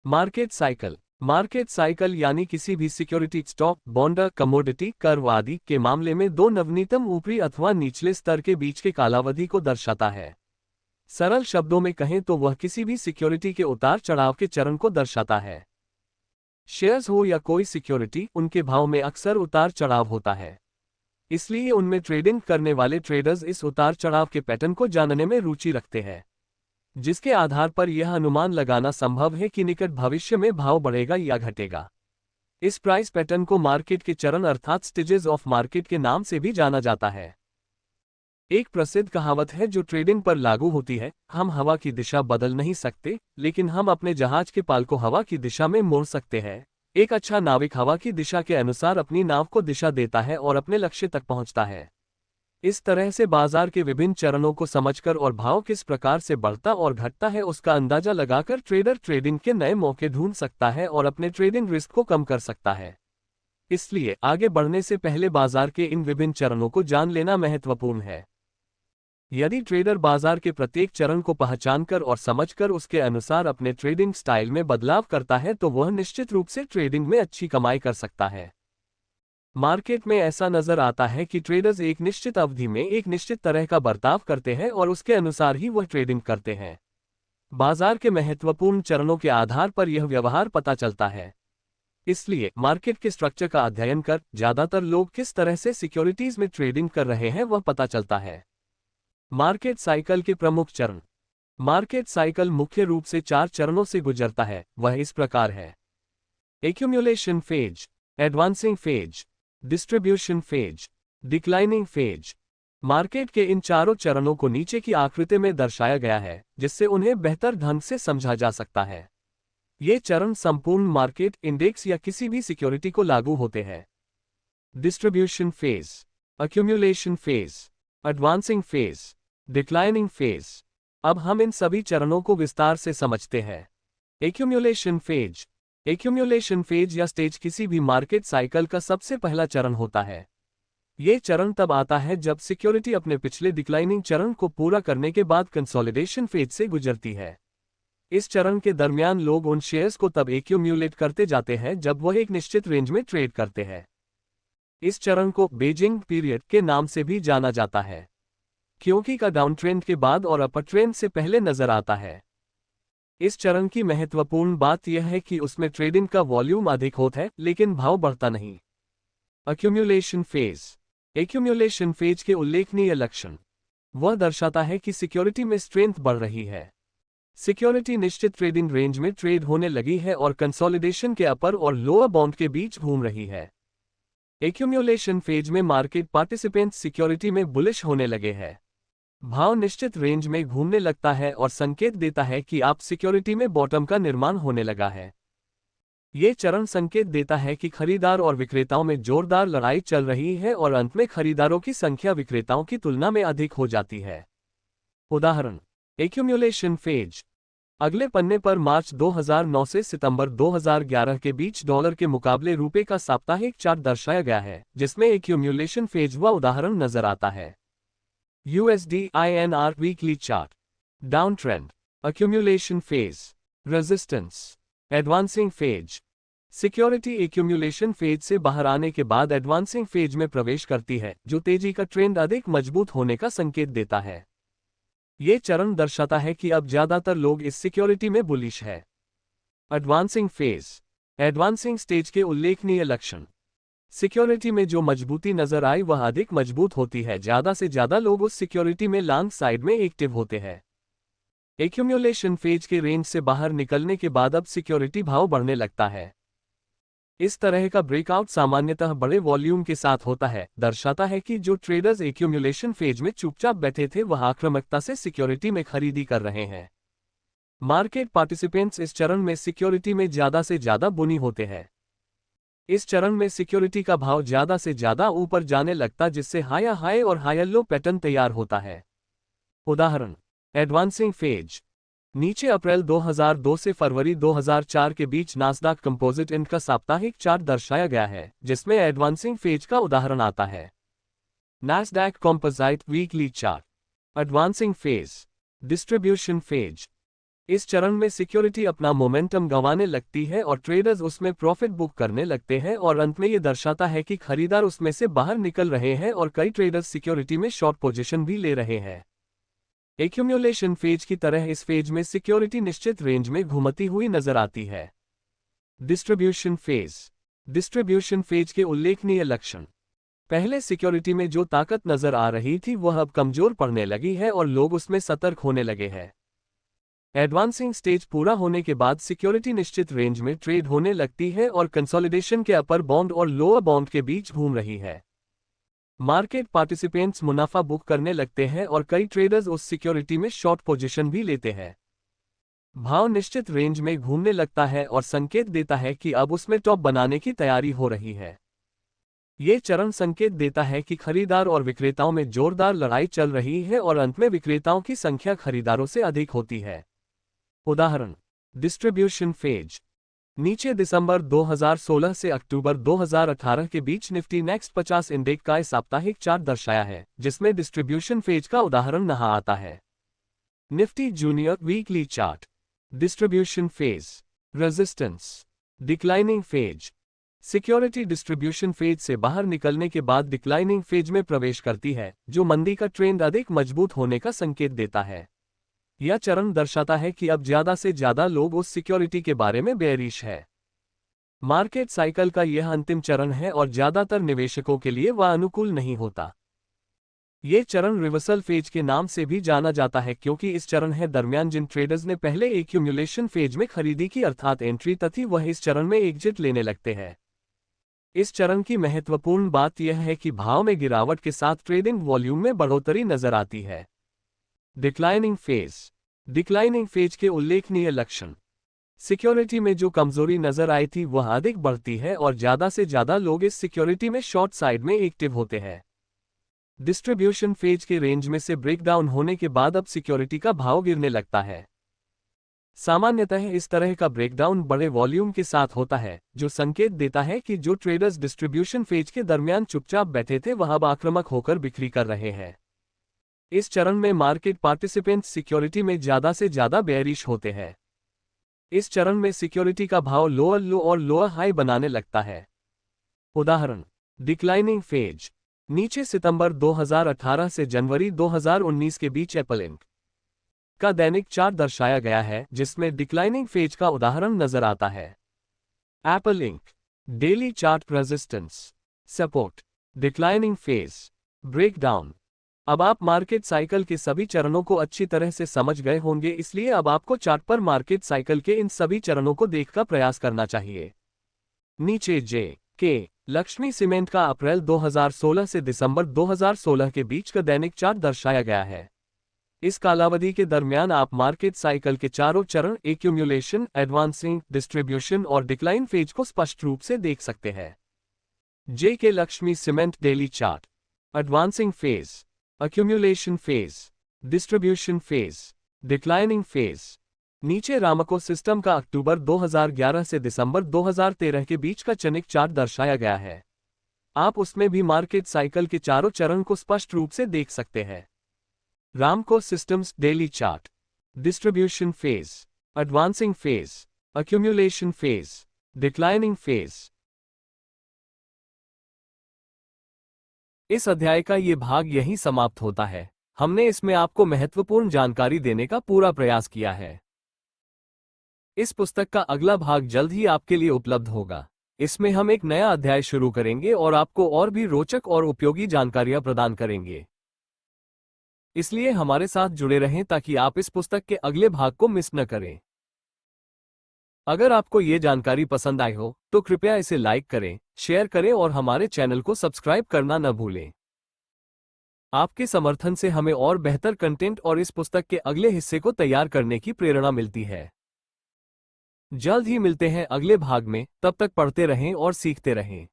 Market cycle यानी किसी भी security, stock, bond, commodity, curve आदि के मामले में दो नवीनतम ऊपरी अथवा निचले स्तर के बीच के कालावधि को दर्शाता है। सरल शब्दों में कहें तो वह किसी भी सिक्योरिटी के उतार चढ़ाव के चरण को दर्शाता है। शेयर्स हो या कोई सिक्योरिटी, उनके भाव में अक्सर उतार चढ़ाव होता है। इसलिए उनमें ट्रेडिंग करने वाले ट्रेडर्स इस उतार चढ़ाव के पैटर्न को जानने में रुचि रखते हैं, जिसके आधार पर यह अनुमान लगाना संभव है कि निकट भविष्य में भाव बढ़ेगा या घटेगा। इस प्राइस पैटर्न को मार्केट के चरण अर्थात स्टेजेस ऑफ मार्केट के नाम से भी जाना जाता है। एक प्रसिद्ध कहावत है जो ट्रेडिंग पर लागू होती है, हम हवा की दिशा बदल नहीं सकते, लेकिन हम अपने जहाज के पाल को हवा की दिशा में मोड़ सकते हैं। एक अच्छा नाविक हवा की दिशा के अनुसार अपनी नाव को दिशा देता है और अपने लक्ष्य तक पहुंचता है। इस तरह से बाजार के विभिन्न चरणों को समझकर और भाव किस प्रकार से बढ़ता और घटता है उसका अंदाजा लगाकर ट्रेडर ट्रेडिंग के नए मौके ढूंढ सकता है और अपने ट्रेडिंग रिस्क को कम कर सकता है। इसलिए आगे बढ़ने से पहले बाजार के इन विभिन्न चरणों को जान लेना महत्वपूर्ण है। यदि ट्रेडर बाजार के प्रत्येक चरण को पहचानकर और समझकर उसके अनुसार अपने ट्रेडिंग स्टाइल में बदलाव करता है तो वह निश्चित रूप से ट्रेडिंग में अच्छी कमाई कर सकता है। मार्केट में ऐसा नजर आता है कि ट्रेडर्स एक निश्चित अवधि में एक निश्चित तरह का बर्ताव करते हैं और उसके अनुसार ही वह ट्रेडिंग करते हैं। बाजार के महत्वपूर्ण चरणों के आधार पर यह व्यवहार पता चलता है। इसलिए मार्केट के स्ट्रक्चर का अध्ययन कर ज्यादातर लोग किस तरह से सिक्योरिटीज में ट्रेडिंग कर रहे हैं वह पता चलता है। मार्केट साइकिल के प्रमुख चरण। मार्केट साइकिल मुख्य रूप से 4 चरणों से गुजरता है। वह इस प्रकार है: accumulation phase, advancing phase, distribution phase, declining phase. Market के इन चारों चरणों को नीचे की आकृति में दर्शाया गया है, जिससे उन्हें बेहतर ढंग से समझा जा सकता है। ये चरण संपूर्ण मार्केट, इंडेक्स या किसी भी सिक्योरिटी को लागू होते हैं। Distribution phase, accumulation phase, advancing phase, declining phase. अब हम इन सभी चरणों को विस्तार से समझते हैं। Accumulation phase. एक्यूमुलेशन फेज या स्टेज किसी भी मार्केट साइकिल का सबसे पहला चरण होता है। ये चरण तब आता है जब सिक्योरिटी अपने पिछले डिक्लाइनिंग चरण को पूरा करने के बाद कंसोलिडेशन फेज से गुजरती है। इस चरण के दरमियान लोग उन शेयर्स को तब एक्यूम्यूलेट करते जाते हैं जब वह एक निश्चित रेंज में ट्रेड करते हैं। इस चरण को बेजिंग पीरियड के नाम से भी जाना जाता है, क्योंकि का डाउन ट्रेंड के बाद और अपर ट्रेंड से पहले नजर आता है। इस चरण की महत्वपूर्ण बात यह है कि उसमें ट्रेडिंग का वॉल्यूम अधिक होता है लेकिन भाव बढ़ता नहीं। Accumulation phase. एक्यूमुलेशन फेज के उल्लेखनीय लक्षण। वह दर्शाता है कि सिक्योरिटी में स्ट्रेंथ बढ़ रही है। सिक्योरिटी निश्चित ट्रेडिंग रेंज में ट्रेड होने लगी है और कंसोलिडेशन के अपर और लोअर बाउंड के बीच घूम रही है। एक्यूमुलेशन फेज में मार्केट पार्टिसिपेंट्स सिक्योरिटी में बुलिश होने लगे हैं। भाव निश्चित रेंज में घूमने लगता है और संकेत देता है कि आप सिक्योरिटी में बॉटम का निर्माण होने लगा है। ये चरण संकेत देता है कि खरीदार और विक्रेताओं में जोरदार लड़ाई चल रही है और अंत में खरीदारों की संख्या विक्रेताओं की तुलना में अधिक हो जाती है। उदाहरण: एक्यूमुलेशन फेज। अगले पन्ने पर मार्च 2009 से सितंबर 2011 के बीच डॉलर के मुकाबले रुपए का साप्ताहिक चार्ट दर्शाया गया है, जिसमें एक्यूमुलेशन फेज व उदाहरण नजर आता है। USD INR weekly chart. Down trend, accumulation phase, resistance, advancing phase. Security accumulation phase से बाहर आने के बाद एडवांसिंग फेज में प्रवेश करती है, जो तेजी का ट्रेंड अधिक मजबूत होने का संकेत देता है। ये चरण दर्शाता है कि अब ज्यादातर लोग इस सिक्योरिटी में बुलिश है। Advancing phase. एडवांसिंग स्टेज के उल्लेखनीय लक्षण। सिक्योरिटी में जो मजबूती नजर आई वह अधिक मजबूत होती है। ज्यादा से ज्यादा लोग उस सिक्योरिटी में लॉन्ग साइड में एक्टिव होते हैं। एक्यूमुलेशन फेज के रेंज से बाहर निकलने के बाद अब सिक्योरिटी भाव बढ़ने लगता है। इस तरह का ब्रेकआउट सामान्यतः बड़े वॉल्यूम के साथ होता है, दर्शाता है कि जो ट्रेडर्स एक्यूमुलेशन फेज में चुपचाप बैठे थे वह आक्रामकता से सिक्योरिटी में खरीदी कर रहे हैं। मार्केट पार्टिसिपेंट्स इस चरण में सिक्योरिटी में ज्यादा से ज्यादा बुनी होते हैं। इस चरण में सिक्योरिटी का भाव ज्यादा से ज्यादा ऊपर जाने लगता, जिससे हायर हाई और हायर लो पैटर्न तैयार होता है। उदाहरण: एडवांसिंग फेज। नीचे अप्रैल 2002 से फरवरी 2004 के बीच नास्डॉक कंपोजिट इंड का साप्ताहिक चार्ट दर्शाया गया है, जिसमें एडवांसिंग फेज का उदाहरण आता है। Nasdaq composite weekly chart. Advancing phase, distribution phase. इस चरण में सिक्योरिटी अपना मोमेंटम गंवाने लगती है और ट्रेडर्स उसमें प्रॉफिट बुक करने लगते हैं और अंत में ये दर्शाता है कि खरीदार उसमें से बाहर निकल रहे हैं और कई ट्रेडर्स सिक्योरिटी में शॉर्ट पोजीशन भी ले रहे हैं। एक्यूमुलेशन फेज की तरह इस फेज में सिक्योरिटी निश्चित रेंज में घूमती हुई नजर आती है। Distribution phase. डिस्ट्रीब्यूशन फेज के उल्लेखनीय लक्षण। पहले सिक्योरिटी में जो ताकत नजर आ रही थी वह अब कमजोर पड़ने लगी है और लोग उसमें सतर्क होने लगे हैं। एडवांसिंग स्टेज पूरा होने के बाद सिक्योरिटी निश्चित रेंज में ट्रेड होने लगती है और कंसोलिडेशन के अपर बाउंड और लोअर बाउंड के बीच घूम रही है। मार्केट पार्टिसिपेंट्स मुनाफा बुक करने लगते हैं और कई ट्रेडर्स उस सिक्योरिटी में शॉर्ट पोजीशन भी लेते हैं। भाव निश्चित रेंज में घूमने लगता है और संकेत देता है कि अब उसमें टॉप बनाने की तैयारी हो रही है। ये चरण संकेत देता है कि खरीदार और विक्रेताओं में जोरदार लड़ाई चल रही है और अंत में विक्रेताओं की संख्या खरीदारों से अधिक होती है। उदाहरण, डिस्ट्रीब्यूशन फेज। नीचे दिसंबर 2016 से अक्टूबर 2018 के बीच निफ्टी नेक्स्ट 50 इंडेक्स का साप्ताहिक चार्ट दर्शाया है, जिसमें डिस्ट्रीब्यूशन फेज का उदाहरण नहीं आता है। Nifty junior weekly chart. Distribution phase. Resistance. Declining phase. Security distribution phase से बाहर निकलने के बाद डिक्लाइनिंग फेज में प्रवेश करती है, जो मंदी का ट्रेंड अधिक मजबूत होने का संकेत देता है। यह चरण दर्शाता है कि अब ज्यादा से ज्यादा लोग उस सिक्योरिटी के बारे में बेयरिश है। मार्केट साइकिल का यह अंतिम चरण है और ज्यादातर निवेशकों के लिए वह अनुकूल नहीं होता। यह चरण रिवर्सल फेज के नाम से भी जाना जाता है क्योंकि इस चरण है दरमियान जिन ट्रेडर्स ने पहले एक्यूमुलेशन फेज में खरीदी की अर्थात एंट्री तथी वह इस चरण में एग्जिट लेने लगते हैं। इस चरण की महत्वपूर्ण बात यह है कि भाव में गिरावट के साथ ट्रेडिंग वॉल्यूम में बढ़ोतरी नजर आती है। Declining phase. डिक्लाइनिंग फेज के उल्लेखनीय लक्षण। सिक्योरिटी में जो कमजोरी नजर आई थी वह अधिक बढ़ती है और ज्यादा से ज्यादा लोग इस सिक्योरिटी में शॉर्ट साइड में एक्टिव होते हैं। डिस्ट्रीब्यूशन फेज के रेंज में से ब्रेकडाउन होने के बाद अब सिक्योरिटी का भाव गिरने लगता है। सामान्यतः इस तरह का ब्रेकडाउन बड़े वॉल्यूम के साथ होता है, जो संकेत देता है कि जो ट्रेडर्स डिस्ट्रीब्यूशन फेज के दरमियान चुपचाप बैठे थे वह अब आक्रामक होकर बिक्री कर रहे हैं। इस चरण में मार्केट पार्टिसिपेंट्स सिक्योरिटी में ज्यादा से ज्यादा बेयरिश होते हैं। इस चरण में सिक्योरिटी का भाव लोअर लो और लोअर हाई बनाने लगता है। उदाहरण, डिक्लाइनिंग फेज। नीचे सितंबर 2018 से जनवरी 2019 के बीच एप्पल इंक का दैनिक चार्ट दर्शाया गया है, जिसमें डिक्लाइनिंग फेज का उदाहरण नजर आता है। Apple ink daily chart. Resistance, support, declining phase, breakdown. अब आप मार्केट साइकिल के सभी चरणों को अच्छी तरह से समझ गए होंगे, इसलिए अब आपको चार्ट पर मार्केट साइकिल के इन सभी चरणों को देखकर प्रयास करना चाहिए। नीचे जे.के. लक्ष्मी सीमेंट का अप्रैल 2016 से दिसंबर 2016 के बीच का दैनिक चार्ट दर्शाया गया है। इस कालावधि के दरमियान आप मार्केट साइकिल के चारों चरण एक्यूमुलेशन, एडवांसिंग, डिस्ट्रीब्यूशन और डिक्लाइन फेज को स्पष्ट रूप से देख सकते हैं। JK. Lakshmi cement daily chart. Advancing phase, accumulation phase, distribution phase, declining phase। नीचे रामको सिस्टम का अक्टूबर 2011 से दिसंबर 2013 के बीच का क्षणिक चार्ट दर्शाया गया है। आप उसमें भी मार्केट साइकिल के चारों चरण को स्पष्ट रूप से देख सकते हैं। रामको systems daily chart. Distribution phase, advancing phase, accumulation phase, declining phase. इस अध्याय का ये भाग यहीं समाप्त होता है। हमने इसमें आपको महत्वपूर्ण जानकारी देने का पूरा प्रयास किया है। इस पुस्तक का अगला भाग जल्द ही आपके लिए उपलब्ध होगा। इसमें हम एक नया अध्याय शुरू करेंगे और आपको और भी रोचक और उपयोगी जानकारियां प्रदान करेंगे। इसलिए हमारे साथ जुड़े रहें ताकि आप इस पुस्तक के अगले भाग को मिस न करें। अगर आपको ये जानकारी पसंद आई हो तो कृपया इसे लाइक करें, शेयर करें और हमारे चैनल को सब्सक्राइब करना न भूलें। आपके समर्थन से हमें और बेहतर कंटेंट और इस पुस्तक के अगले हिस्से को तैयार करने की प्रेरणा मिलती है। जल्द ही मिलते हैं अगले भाग में, तब तक पढ़ते रहें और सीखते रहें।